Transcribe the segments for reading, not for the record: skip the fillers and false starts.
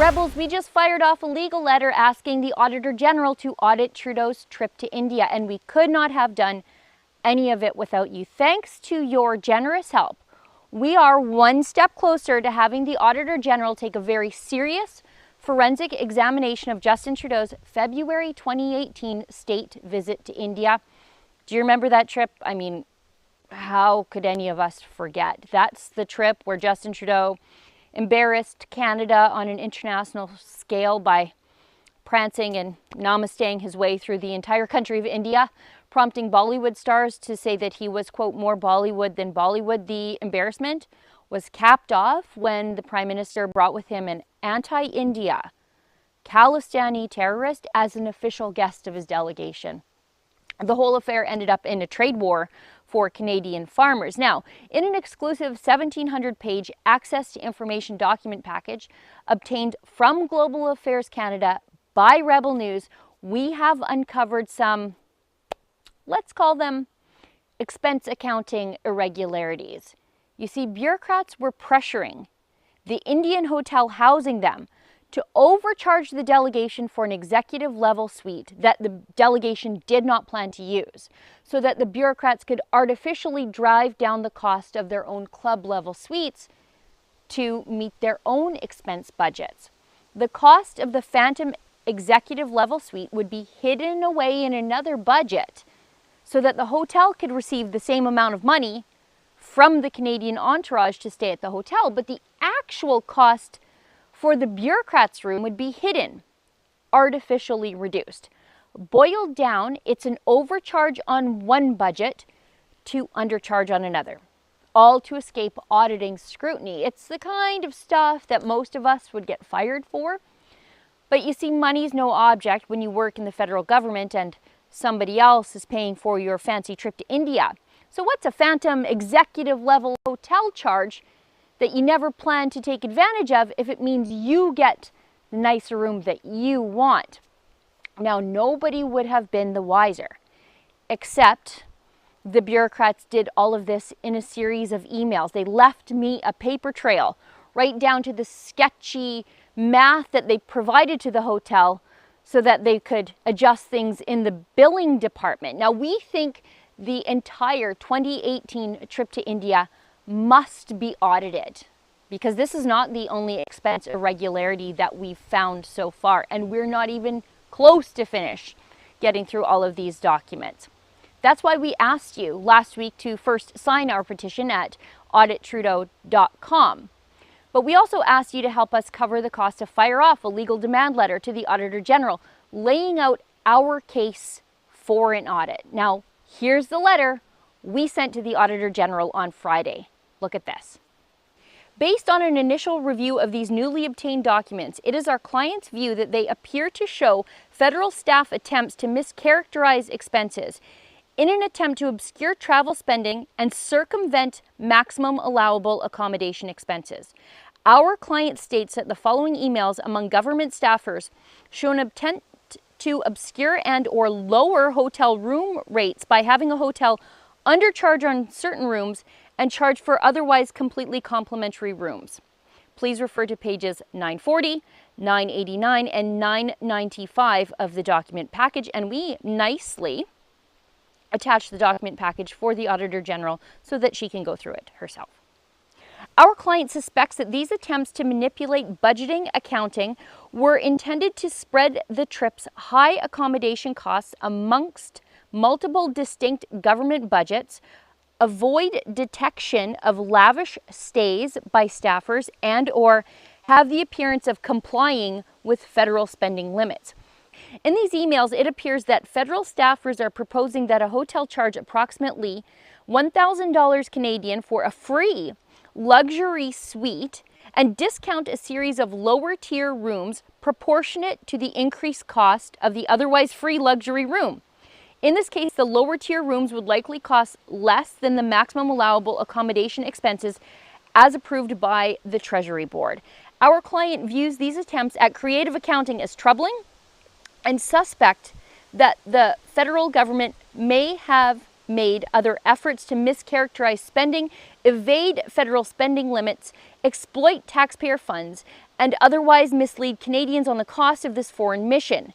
Rebels, we just fired off a legal letter asking the Auditor General to audit Trudeau's trip to India, and we could not have done any of it without you. Thanks to your generous help, we are one step closer to having the Auditor General take a very serious forensic examination of Justin Trudeau's February 2018 state visit to India. Do you remember that trip? I mean, how could any of us forget? That's the trip where Justin Trudeau embarrassed Canada on an international scale by prancing and namasteing his way through the entire country of India, prompting Bollywood stars to say that he was, quote, more Bollywood than Bollywood. The embarrassment was capped off when the Prime Minister brought with him an anti-India Khalistani terrorist as an official guest of his delegation. The whole affair ended up in a trade war for Canadian farmers. Now, in an exclusive 1,700-page access to information document package obtained from Global Affairs Canada by Rebel News, we have uncovered some, let's call them, expense accounting irregularities. You see, bureaucrats were pressuring the Indian hotel housing them to overcharge the delegation for an executive level suite that the delegation did not plan to use, so that the bureaucrats could artificially drive down the cost of their own club level suites to meet their own expense budgets. The cost of the phantom executive level suite would be hidden away in another budget so that the hotel could receive the same amount of money from the Canadian entourage to stay at the hotel, but the actual cost for the bureaucrats' room would be hidden, artificially reduced. Boiled down, it's an overcharge on one budget to undercharge on another, all to escape auditing scrutiny. It's the kind of stuff that most of us would get fired for. But you see, money's no object when you work in the federal government and somebody else is paying for your fancy trip to India. So what's a phantom executive level hotel charge that you never plan to take advantage of if it means you get the nicer room that you want? Now, nobody would have been the wiser, except the bureaucrats did all of this in a series of emails. They left me a paper trail right down to the sketchy math that they provided to the hotel so that they could adjust things in the billing department. Now, we think the entire 2018 trip to India must be audited, because this is not the only expense irregularity that we've found so far, and we're not even close to finish getting through all of these documents. That's why we asked you last week to first sign our petition at audittrudeau.com. But we also asked you to help us cover the cost to fire off a legal demand letter to the Auditor General, laying out our case for an audit. Now, here's the letter we sent to the Auditor General on Friday. Look at this. Based on an initial review of these newly obtained documents, it is our client's view that they appear to show federal staff attempts to mischaracterize expenses in an attempt to obscure travel spending and circumvent maximum allowable accommodation expenses. Our client states that the following emails among government staffers show an attempt to obscure and or lower hotel room rates by having a hotel undercharge on certain rooms and charge for otherwise completely complimentary rooms. Please refer to pages 940, 989, and 995 of the document package, and we nicely attach the document package for the Auditor General so that she can go through it herself. Our client suspects that these attempts to manipulate budgeting accounting were intended to spread the trip's high accommodation costs amongst multiple distinct government budgets, avoid detection of lavish stays by staffers, and or have the appearance of complying with federal spending limits. In these emails, it appears that federal staffers are proposing that a hotel charge approximately $1,000 Canadian for a free luxury suite and discount a series of lower tier rooms proportionate to the increased cost of the otherwise free luxury room. In this case, the lower tier rooms would likely cost less than the maximum allowable accommodation expenses as approved by the Treasury Board. Our client views these attempts at creative accounting as troubling and suspect that the federal government may have made other efforts to mischaracterize spending, evade federal spending limits, exploit taxpayer funds, and otherwise mislead Canadians on the cost of this foreign mission.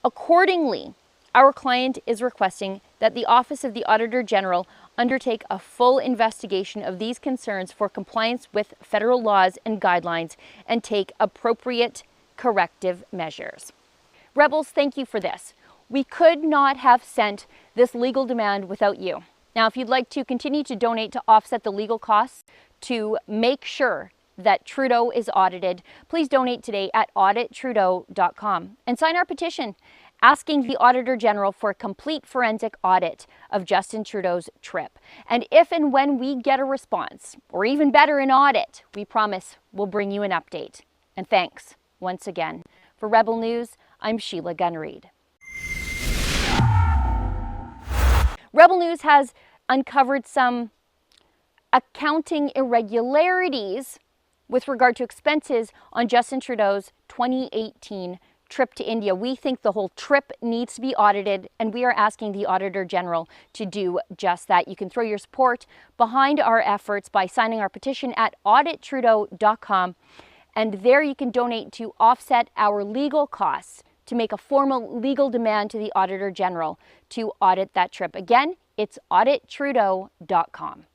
Accordingly, our client is requesting that the Office of the Auditor General undertake a full investigation of these concerns for compliance with federal laws and guidelines and take appropriate corrective measures. Rebels, thank you for this. We could not have sent this legal demand without you. Now, if you'd like to continue to donate to offset the legal costs to make sure that Trudeau is audited, please donate today at audittrudeau.com and sign our petition asking the Auditor General for a complete forensic audit of Justin Trudeau's trip. And if and when we get a response, or even better, an audit, we promise we'll bring you an update. And thanks once again. For Rebel News, I'm Sheila Gunn Reid. Rebel News has uncovered some accounting irregularities with regard to expenses on Justin Trudeau's 2018 trip to India. We think the whole trip needs to be audited, and we are asking the Auditor General to do just that. You can throw your support behind our efforts by signing our petition at audittrudeau.com, and there you can donate to offset our legal costs to make a formal legal demand to the Auditor General to audit that trip. Again, it's audittrudeau.com.